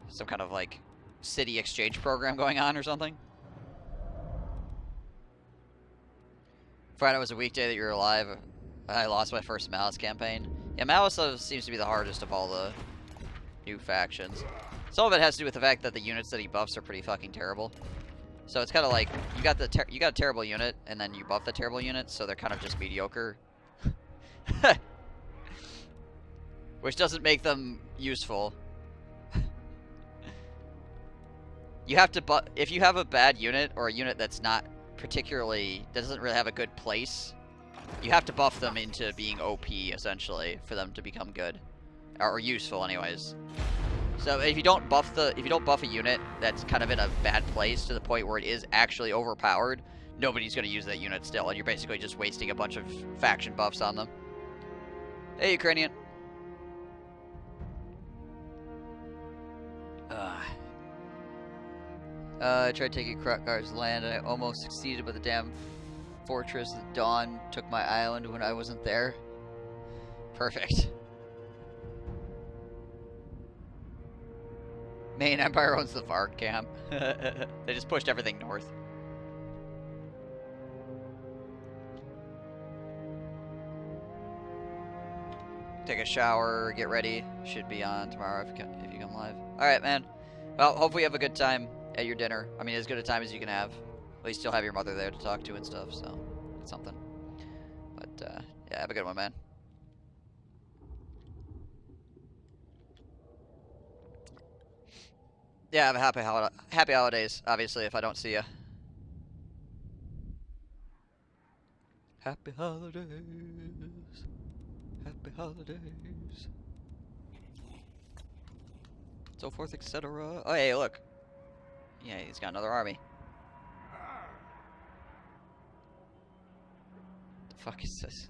Some kind of like city exchange program going on or something. Friday was a weekday that you were alive. I lost my first Malice campaign. Yeah, Malice seems to be the hardest of all the new factions. Some of it has to do with the fact that the units that he buffs are pretty fucking terrible. So it's kind of like you got a terrible unit, and then you buff the terrible unit, so they're kind of just mediocre, which doesn't make them useful. You have to if you have a bad unit or a unit that's not particularly doesn't really have a good place, you have to buff them into being OP essentially for them to become good or useful, anyways. So if you don't buff a unit that's kind of in a bad place to the point where it is actually overpowered, nobody's going to use that unit still, and you're basically just wasting a bunch of faction buffs on them. Hey, Ukrainian. I tried taking Krokgar's land, and I almost succeeded, but the damn fortress at dawn took my island when I wasn't there. Perfect. Main Empire owns the Varg camp. They just pushed everything north. Take a shower, get ready. Should be on tomorrow if you come live. Alright, man. Well, hopefully you have a good time at your dinner. I mean, as good a time as you can have. At least you'll have your mother there to talk to and stuff, so it's something. But, yeah, have a good one, man. Yeah, have a happy holidays, obviously, if I don't see you. Happy holidays. Happy holidays. So forth, etc. Oh, hey, look. Yeah, he's got another army. The fuck is this?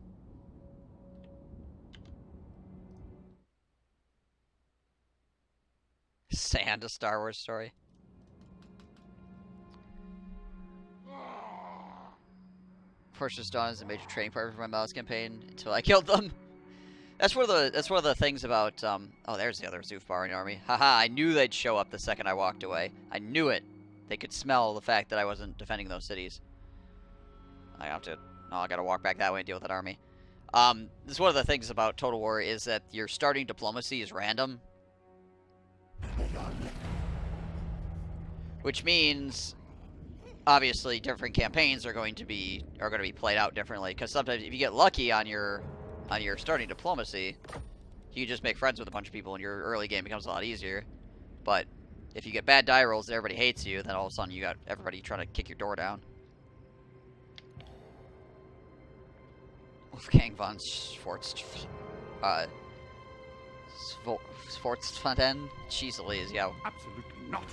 Sand, a Star Wars story. Fortress Dawn is a major training partner for my Malice campaign until I killed them. That's one of the things about oh, there's the other Zufbaran army. Haha, I knew they'd show up the second I walked away. I knew it. They could smell the fact that I wasn't defending those cities. I gotta walk back that way and deal with that army. This is one of the things about Total War is that your starting diplomacy is random. Which means, obviously, different campaigns are going to be played out differently. Because sometimes, if you get lucky on your starting diplomacy, you just make friends with a bunch of people, and your early game becomes a lot easier. But if you get bad die rolls and everybody hates you, then all of a sudden you got everybody trying to kick your door down. Wolfgang von Sfortzfanten? Jeez Louise, yeah. Absolutely not.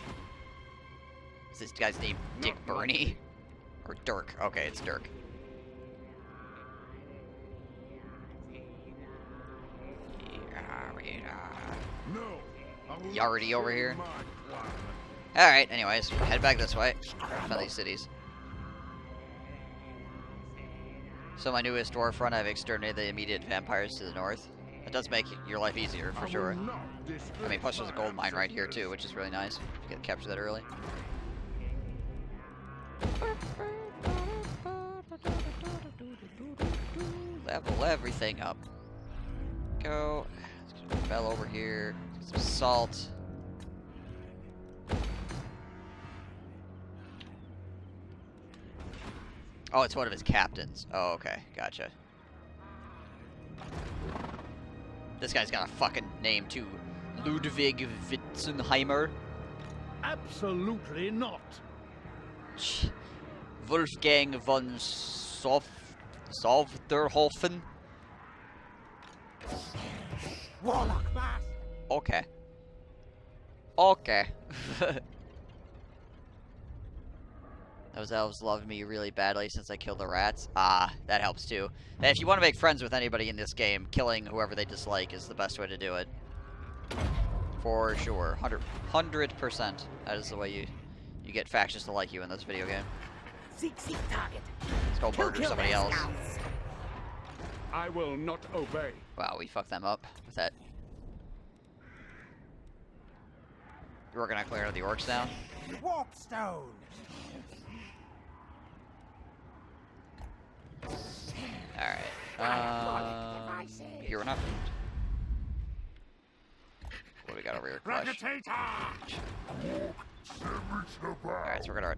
Is this guy's name Dick Burney? Or Dirk? Okay, it's Dirk. No. Yardy over here. Alright, anyways, head back this way. Defend these cities. So my newest war front, I've exterminated the immediate vampires to the north. That does make your life easier, for sure. I mean, plus there's a gold mine right here, too, which is really nice. You can capture that early. Level everything up. Go. Let's get a bell over here. Get some salt. Oh, it's one of his captains. Oh, okay. Gotcha. This guy's got a fucking name, too. Ludwig Witzenheimer. Absolutely not. Wolfgang von Sovderhofen. Warlock mass. Okay. Okay. Those elves loved me really badly since I killed the rats. Ah, that helps too. And if you want to make friends with anybody in this game, killing whoever they dislike is the best way to do it. For sure. 100%. That is the way you get factions to like you in this video game. Seek target. Let's go murder somebody else. I will not obey. Wow, we fucked them up with that. We're gonna clear the orcs down. Warp stone. Alright. Here we're not. What do we got over here? Clutch. Alright, so we're gonna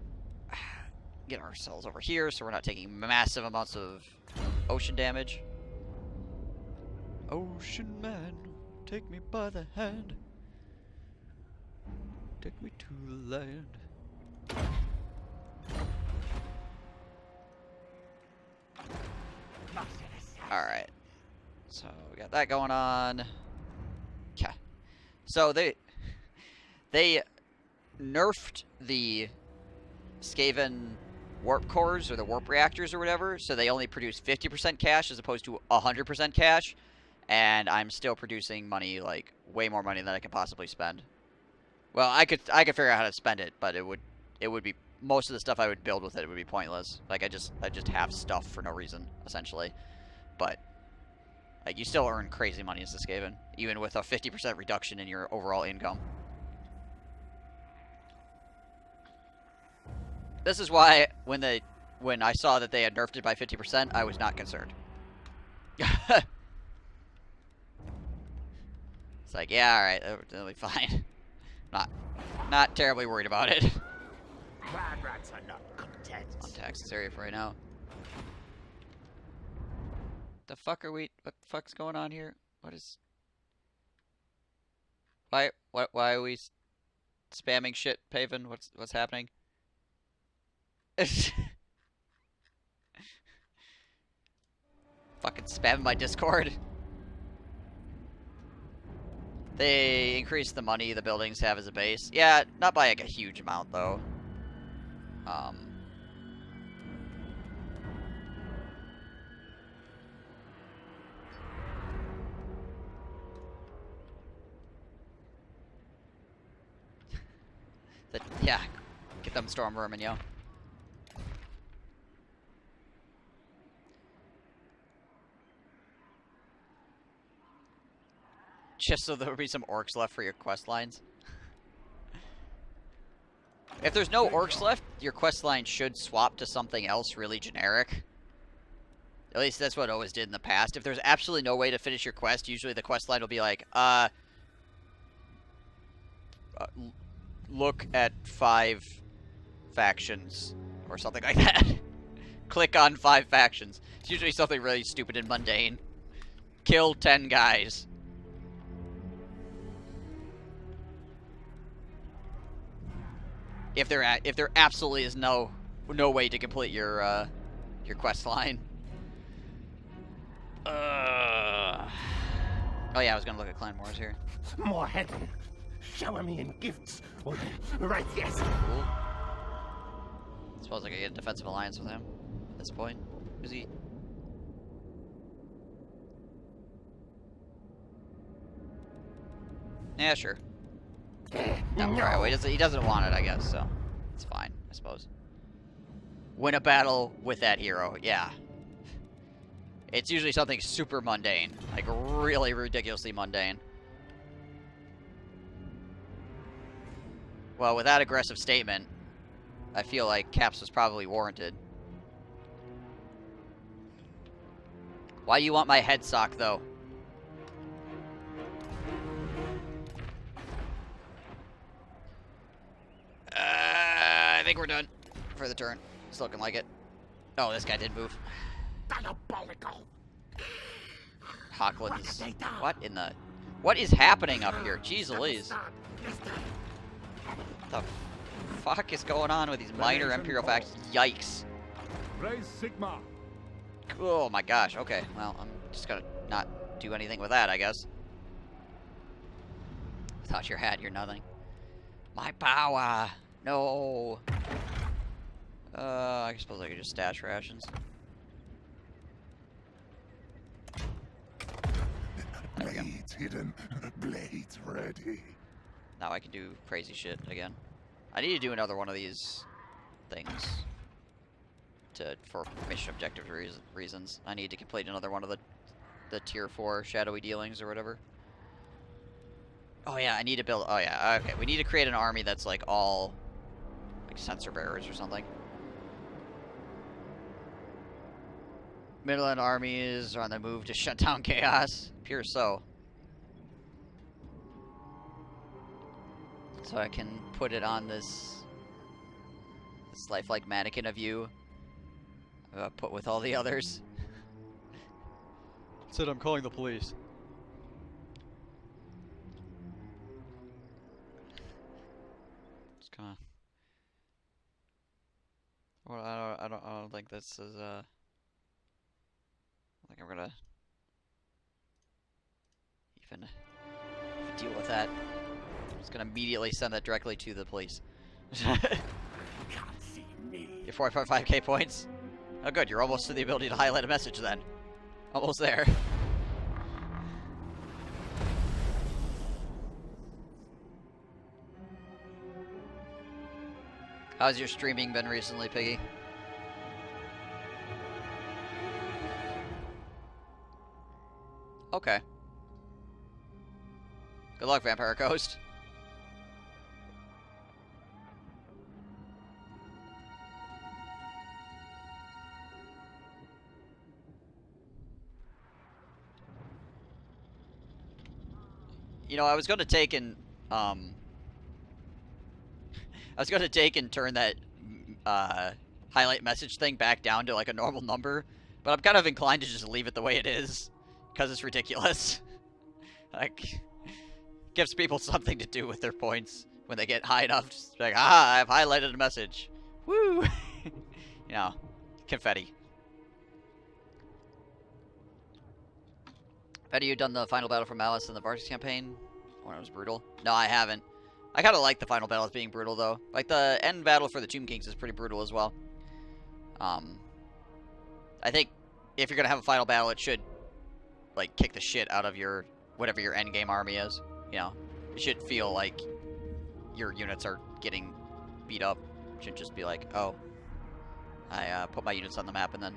get ourselves over here so we're not taking massive amounts of ocean damage. Ocean man, take me by the hand. Take me to the land. Alright. So we got that going on. Okay. So they nerfed the Skaven warp cores or the warp reactors or whatever, so they only produce 50% cash as opposed to 100% cash, and I'm still producing money, like way more money than I can possibly spend. Well, I could figure out how to spend it, but it would be most of the stuff I would build with it would be pointless. Like I just have stuff for no reason essentially. But like you still earn crazy money as a Skaven, even with a 50% reduction in your overall income. This is why when I saw that they had nerfed it by 50%, I was not concerned. It's like, yeah, all right, that'll be fine. Not terribly worried about it. Bad rats are not content. Untax this area for right now. The fuck are we? What the fuck's going on here? What is? Why are we spamming shit, Paven? What's happening? Fucking spam my Discord. They increased the money the buildings have as a base. Yeah, not by like a huge amount though. Yeah, get them storm vermin, yo. Just so there will be some orcs left for your quest lines. If there's no orcs left, your quest line should swap to something else really generic. At least that's what it always did in the past. If there's absolutely no way to finish your quest, usually the quest line will be like, look at 5 factions, or something like that. Click on 5 factions. It's usually something really stupid and mundane. Kill 10 guys. If there absolutely is no way to complete your quest line. Oh yeah, I was gonna look at Clan Wars here. More heaven. Shower me in gifts. Right, yes. Cool. Suppose I could get a defensive alliance with him at this point. Is he? Yeah, sure. No, alright, well, he doesn't want it, I guess, so it's fine, I suppose. Win a battle with that hero, yeah. It's usually something super mundane, like really ridiculously mundane. Well, with that aggressive statement, I feel like Caps was probably warranted. Why you want my head sock, though? I think we're done for the turn. It's looking like it. Oh, this guy did move. Diabolical. Hawklands. What is happening up here? Jeez Louise. What the fuck is going on with these minor Imperial factions? Yikes. Raise Sigma. Oh my gosh. Okay, well, I'm just gonna not do anything with that, I guess. Without your hat, you're nothing. My power. No. I suppose I could just stash rations. There we go. Blades hidden, blades ready. Now I can do crazy shit again. I need to do another one of these things for mission objective reasons. I need to complete another one of the tier 4 shadowy dealings or whatever. Oh yeah, I need to build. Oh yeah, okay. We need to create an army that's like all like sensor bearers or something. Midland armies are on the move to shut down chaos. Pure so. So I can put it on this lifelike mannequin of you. Put with all the others. Said I'm calling the police. Just kinda. Well, I don't think this is I think I'm gonna even Deal with that. I'm just gonna immediately send that directly to the police. Can't see me. Your 4.5k points. Oh good, you're almost to the ability to highlight a message then. Almost there. How's your streaming been recently, Piggy? Okay. Good luck, Vampire Ghost. You know, I was going to take and turn that highlight message thing back down to like a normal number, but I'm kind of inclined to just leave it the way it is because it's ridiculous. Like, gives people something to do with their points when they get high enough. Just like, I've highlighted a message. Woo! You know, confetti. Have you done the final battle for Malice in the Vargas campaign? When it was brutal? No, I haven't. I kind of like the final battle as being brutal, though. Like, the end battle for the Tomb Kings is pretty brutal as well. I think if you're going to have a final battle, it should, like, kick the shit out of your, whatever your endgame army is. You know, it should feel like your units are getting beat up. It shouldn't just be like, oh, I put my units on the map and then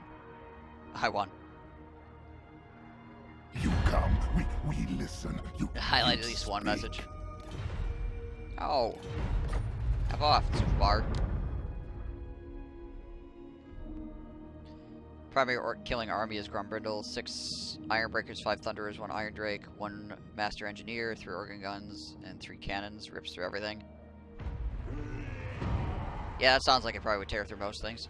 I won. You come, we listen. You Highlight at least one message. Oh. Have off, Superbar. Primary killing army is Grumbrindle, 6 Iron Breakers, 5 Thunderers, 1 Iron Drake, 1 Master Engineer, 3 Organ Guns, and 3 Cannons. Rips through everything. Yeah, that sounds like it probably would tear through most things.